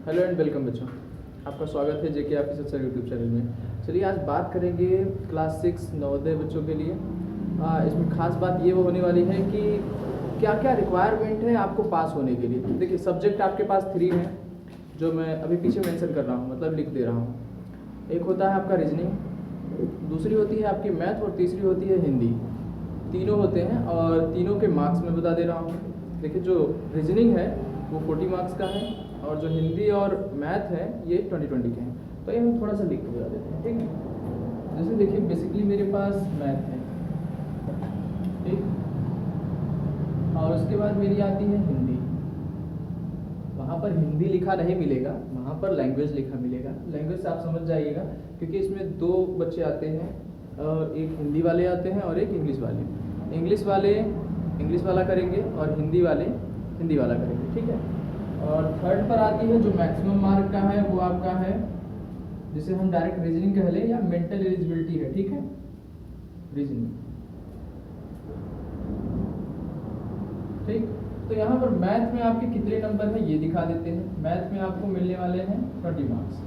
Hello and welcome बच्चों, आपका स्वागत है जेके ऑफिसर सर यूट्यूब चैनल में। चलिए आज बात करेंगे क्लास 6 नवोदय बच्चों के लिए। इसमें खास बात ये होने वाली है कि क्या क्या रिक्वायरमेंट है आपको पास होने के लिए। देखिए सब्जेक्ट आपके पास 3 हैं जो मैं अभी पीछे मेंशन कर रहा हूँ, मतलब लिख दे रहा हूँ। एक होता है आपका रीजनिंग, दूसरी होती है आपकी मैथ और तीसरी होती है हिंदी। तीनों होते हैं और तीनों के मार्क्स मैं बता दे रहा हूँ। देखिए जो रीजनिंग है वो 40 मार्क्स का है और जो हिंदी और मैथ है ये 20 के हैं। तो ये हम थोड़ा सा लिख के बता देते हैं, ठीक है। जैसे देखिए बेसिकली मेरे पास मैथ है, ठीक, और उसके बाद मेरी आती है हिंदी। वहाँ पर हिंदी लिखा नहीं मिलेगा, वहाँ पर लैंग्वेज लिखा मिलेगा। लैंग्वेज से आप समझ जाइएगा क्योंकि इसमें 2 बच्चे आते हैं, एक हिंदी वाले आते हैं और एक इंग्लिश वाले। इंग्लिश वाले इंग्लिश वाला करेंगे और हिंदी वाले हिंदी वाला करेंगे, ठीक है। और थर्ड पर आती है जो मैक्सिमम मार्क का है, वो आपका है जिसे हम डायरेक्ट रीजनिंग कह लें या मेंटल एलिजिबिलिटी है, ठीक है, रीजनिंग, ठीक। तो यहाँ पर मैथ में आपके कितने नंबर हैं ये दिखा देते हैं। मैथ में आपको मिलने वाले हैं 20 मार्क्स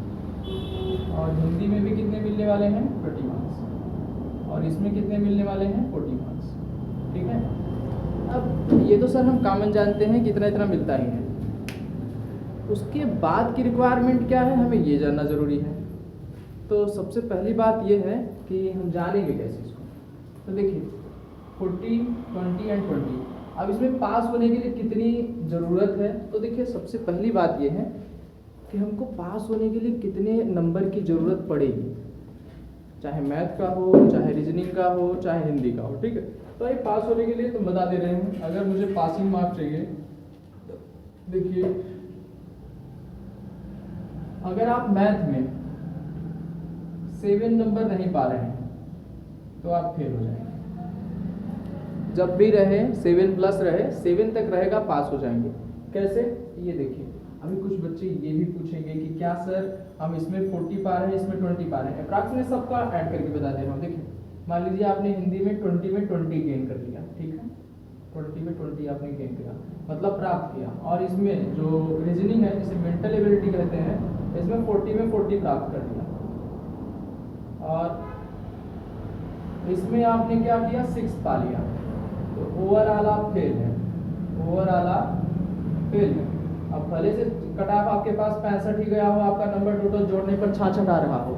और हिंदी में भी कितने मिलने वाले हैं 20 मार्क्स और इसमें कितने मिलने वाले हैं 40 मार्क्स, ठीक है। अब ये तो सर हम कॉमन जानते हैं कि इतना इतना मिलता ही है। उसके बाद की रिक्वायरमेंट क्या है हमें ये जानना ज़रूरी है। तो सबसे पहली बात ये है कि हम जानेंगे कैसे इसको। तो देखिए 40, 20 एंड 20, अब इसमें पास होने के लिए कितनी ज़रूरत है। तो देखिए सबसे पहली बात ये है कि हमको पास होने के लिए कितने नंबर की ज़रूरत पड़ेगी, चाहे मैथ का हो, चाहे रीजनिंग का हो, चाहे हिंदी का हो, ठीक है। तो ये पास होने के लिए तो बता दे रहे हैं। अगर मुझे पासिंग मार्क चाहिए, देखिए अगर आप मैथ में 7 नंबर नहीं पा रहे हैं तो आप फेल हो जाएंगे। जब भी रहे 7 प्लस रहे, 7 तक रहेगा पास हो जाएंगे। कैसे, ये देखिए अभी कुछ बच्चे ये भी पूछेंगे कि क्या सर हम इसमें 40 पा रहे हैं, इसमें 20 पा रहे हैं। अप्रॉक्सीमेट सबका ऐड करके बता दे रहा हूँ। देखिए मान लीजिए आपने हिंदी में 20 में 20 गेन कर लिया, ठीक है, 20 में 20 आपने गेन किया, मतलब प्राप्त किया। और इसमें जो रीजनिंग है जिसे मेंटल एबिलिटी कहते हैं, इसमें 40 में 40 प्राप्त कर लिया और इसमें आपने क्या किया 6 पा लिया। तो ओवरऑल आप फेल हैं, ओवरऑल आप फेल हैं। अब भले से कट ऑफ आपके पास 65 ही गया हो, आपका नंबर टोटल जोड़ने पर 66 आ रहा हो,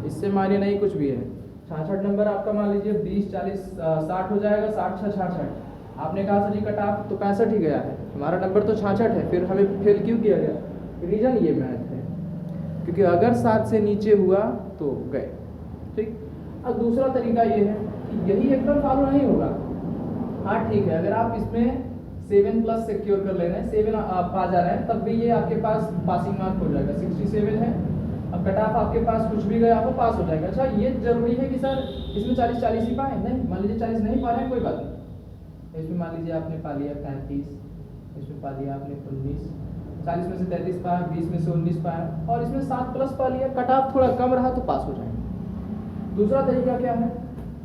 इससे माने नहीं कुछ भी है। 66 नंबर आपका मान लीजिए 20, 40, 60 हो जाएगा, 60, 66। आपने कहा सर जी कट ऑफ तो 65 ही गया है, हमारा नंबर तो 66 है, फिर हमें फेल क्यों किया गया। रीजन ये मैथ है, क्योंकि अगर 7 से नीचे हुआ तो गए, ठीक। अब दूसरा तरीका ये है कि यही एकदम फॉलो नहीं होगा। हाँ ठीक है, अगर आप इसमें 7 प्लस सिक्योर कर ले रहे हैं, 7 आप पा जा रहे हैं, तब भी ये आपके पास पासिंग मार्क हो जाएगा। 67 है, अब कट ऑफ आपके पास कुछ भी गया हो पास हो जाएगा। अच्छा ये जरूरी है कि सर इसमें 40 ही पाए, नहीं, मान लीजिए 40 नहीं पा रहे हैं, कोई बात नहीं। इसमें मान लीजिए आपने पा लिया 35, इसमें पा लिया आपने 19, 40 में से 33 पाया, 20 में से 19 पाया और इसमें 7 प्लस पा लिया, कट ऑफ थोड़ा कम रहा तो पास हो जाएंगे। दूसरा तरीका क्या है,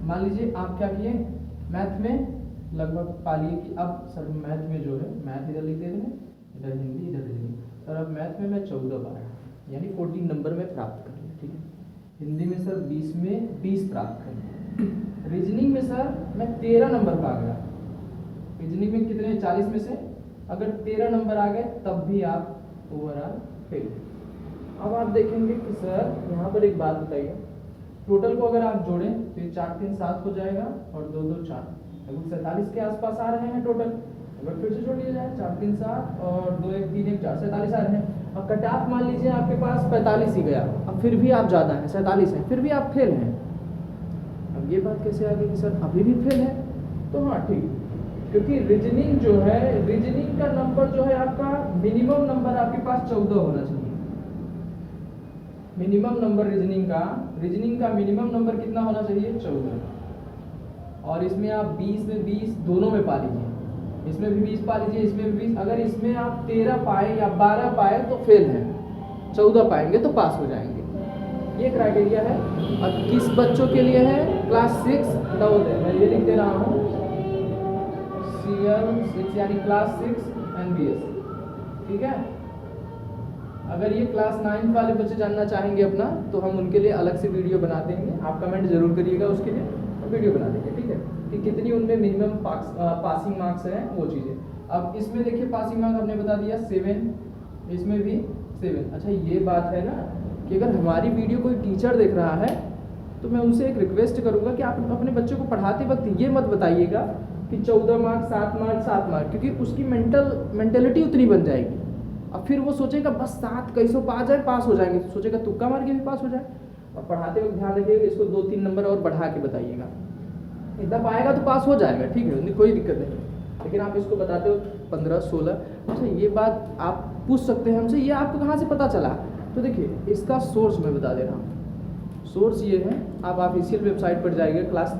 मान लीजिए आप क्या किए, मैथ में लगभग पा लिए कि अब सर मैथ में जो है, मैथ इधर लिख देते हैं, इधर हिंदी इधर रीजनिंग, सर अब मैथ में मैं 14 पाया, यानी 14 नंबर में प्राप्त कर लिया, ठीक है। हिंदी में सर 20 में 20 प्राप्त कर लिया। रीजनिंग में सर मैं 13 नंबर पा गया। रीजनिंग में कितने, 40 में से अगर 13 नंबर आ गए तब भी आप ओवरऑल फेल। अब आप देखेंगे कि सर यहाँ पर एक बात बताइए, टोटल को अगर आप जोड़ें तो ये 4 3 7 हो जाएगा और 2 2 4, लगभग 47 के आसपास आ रहे हैं टोटल। अगर फिर से जोड़ लिया जाए 4 3 7 और 2 1 3 1 4, 47 आ रहे हैं। अब कट ऑफ मान लीजिए आपके पास 45 ही गया, अब फिर भी आप ज़्यादा हैं, 47 हैं, फिर भी आप फेल हैं। अब ये बात कैसे आ गई कि सर अभी भी फेल है। तो हाँ ठीक, क्योंकि रीजनिंग जो है, रीजनिंग का नंबर जो है आपका मिनिमम नंबर आपके पास 14 होना चाहिए। मिनिमम नंबर रीजनिंग का मिनिमम नंबर कितना होना चाहिए, 14। और इसमें आप 20 में 20 दोनों में पा लीजिए, इसमें भी 20 पा लीजिए, इसमें भी 20। अगर इसमें आप 13 पाए या 12 पाए तो फेल हैं, 14 पाएंगे तो पास हो जाएंगे। ये क्राइटेरिया है। अब किस बच्चों के लिए है, क्लास 6 नवोदय, मैं ये लिख दे रहा हूँ CL 6 यानी क्लास 6 NBS, ठीक है। अगर ये क्लास 9 वाले बच्चे जानना चाहेंगे अपना, तो हम उनके लिए अलग से वीडियो बना देंगे, आप कमेंट जरूर करिएगा उसके लिए, तो वीडियो बना देंगे, ठीक है, कि कितनी उनमें मिनिमम पासिंग मार्क्स हैं वो चीज़ें। अब इसमें देखिए पासिंग मार्क्स हमने बता दिया 7, इसमें भी 7। अच्छा ये बात है ना कि अगर हमारी वीडियो कोई टीचर देख रहा है तो मैं उनसे एक रिक्वेस्ट करूँगा कि आप अपने बच्चों को पढ़ाते वक्त ये मत बताइएगा कि 14 मार्क्स 7 मार्क्स 7 मार्क्स, क्योंकि उसकी मेंटेलिटी उतनी बन जाएगी। अब फिर वो सोचेगा बस 7 कैसों पा जाए पास हो जाएंगे, सोचेगा तुक्का मार के भी पास हो जाए। और पढ़ाते वक्त ध्यान रखिएगा, इसको 2-3 नंबर और बढ़ा के बताइएगा, इतना पाएगा तो पास हो जाएगा, ठीक है, कोई दिक्कत नहीं। लेकिन आप इसको बताते हो 15-16। अच्छा ये बात आप पूछ सकते हैं हमसे, ये आपको कहाँ से पता चला? तो देखिए इसका सोर्स मैं बता दे रहा हूँ। सोर्स ये है, आप ऑफिशियल वेबसाइट पर जाइएगा क्लास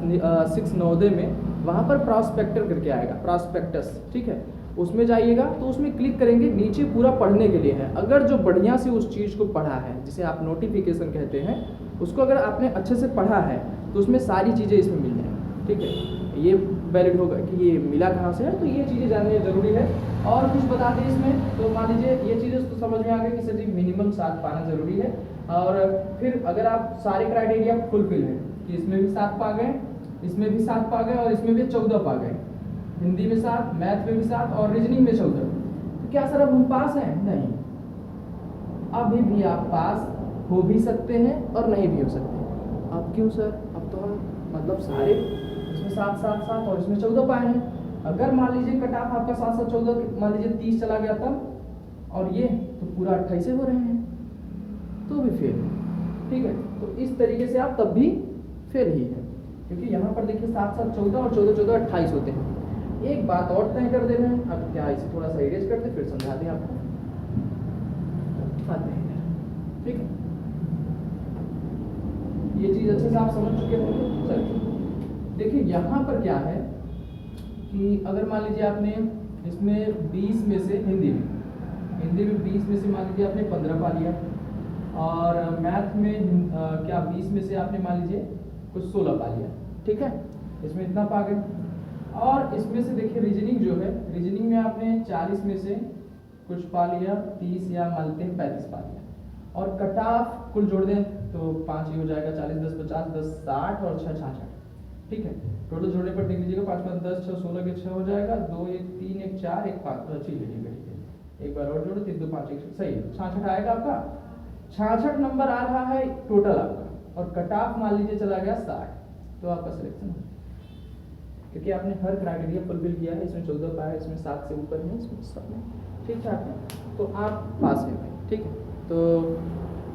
6 नवोदय में, वहाँ पर प्रॉस्पेक्टर करके आएगा, प्रॉस्पेक्टस, ठीक है, उसमें जाइएगा तो उसमें क्लिक करेंगे, नीचे पूरा पढ़ने के लिए है। अगर जो बढ़िया से उस चीज़ को पढ़ा है, जिसे आप नोटिफिकेशन कहते हैं, उसको अगर आपने अच्छे से पढ़ा है तो उसमें सारी चीज़ें इसमें मिल जाएंगी, ठीक है। ये वैलिड होगा कि ये मिला कहाँ से है, तो ये चीज़ें जाननी ज़रूरी है। और कुछ बता दें इसमें, तो मान लीजिए ये चीज़ें तो समझ में आ गई कि सर जी मिनिमम 7 पाना ज़रूरी है। और फिर अगर आप सारे क्राइटेरिया फुलफिल है कि इसमें भी 7 पा गए, इसमें भी 7 पा गए और इसमें भी 14 पा गए, हिंदी में 7, मैथ में भी 7 और रीजनिंग में 14, तो क्या सर अब हम पास हैं? नहीं, अभी भी आप पास हो भी सकते हैं और नहीं भी हो सकते। अब क्यों सर? अब तो हम मतलब सारे इसमें 7 और इसमें 14 पाए हैं। अगर मान लीजिए कट ऑफ आपका 7-14 मान लीजिए 30 चला गया तब, और ये तो पूरा 28 हो रहे हैं, तो भी फेल है, ठीक है। तो इस तरीके से आप तब भी फेल ही है, क्योंकि यहाँ पर देखिए 7-7 14 और 14-14 28 होते हैं। एक बात और तय कर दे रहे हैं, अब क्या इसे थोड़ा सा इरेज करते फिर समझा दें आपको, आते हैं, ठीक है। ये चीज़ अच्छे से आप समझ चुके होंगे। चलिए देखिए यहाँ पर क्या है कि अगर मान लीजिए आपने इसमें 20 में से हिंदी में 20 में से मान लीजिए आपने 15 पा लिया, और मैथ में क्या 20 में से आपने मान लीजिए कुछ 16 पा लिया, ठीक है, इसमें इतना पा गए। और इसमें से देखिए रीजनिंग जो है, रीजनिंग में आपने 40 में से कुछ पा लिया, 30 या मान लेते हैं 35 पा लिया, और कट ऑफ कुल जोड़ दें तो 5 ही हो जाएगा, 40 10 50 10 60 और 6 66, ठीक है। टोटल जोड़ने पर देख लीजिएगा 5 5 10 6 16 के 6 हो जाएगा, 2 1 3 1 4 1 5, ठीक है, एक बार और जोड़ो 3 2 5 1, सही है, 66 आएगा आपका। 66 नंबर आ रहा है टोटल आपका, और कट ऑफ मान लीजिए चला गया 60, तो आपका सिलेक्शन हो, क्योंकि आपने हर क्राइटेरिया फुलफिल किया है। इसमें 14 पाया, इसमें 7 से ऊपर है, इसमें सब में ठीक ठाक है, तो आप पास हैं भाई, ठीक है। तो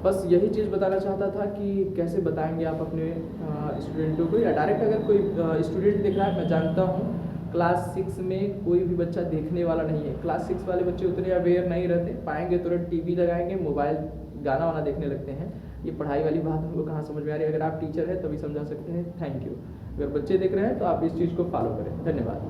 बस यही चीज़ बताना चाहता था कि कैसे बताएंगे आप अपने स्टूडेंटों को, या डायरेक्ट अगर कोई स्टूडेंट देख रहा है, मैं जानता हूँ क्लास 6 में कोई भी बच्चा देखने वाला नहीं है, क्लास 6 वाले बच्चे उतने अवेयर नहीं रहते, पाएंगे तुरंत टीवी लगाएंगे, मोबाइल गाना वाना देखने लगते हैं। ये पढ़ाई वाली बात उनको कहाँ समझ में आ रही है? अगर आप टीचर हैं तभी समझा सकते हैं। Thank you. अगर बच्चे देख रहे हैं तो आप इस चीज़ को फॉलो करें। धन्यवाद।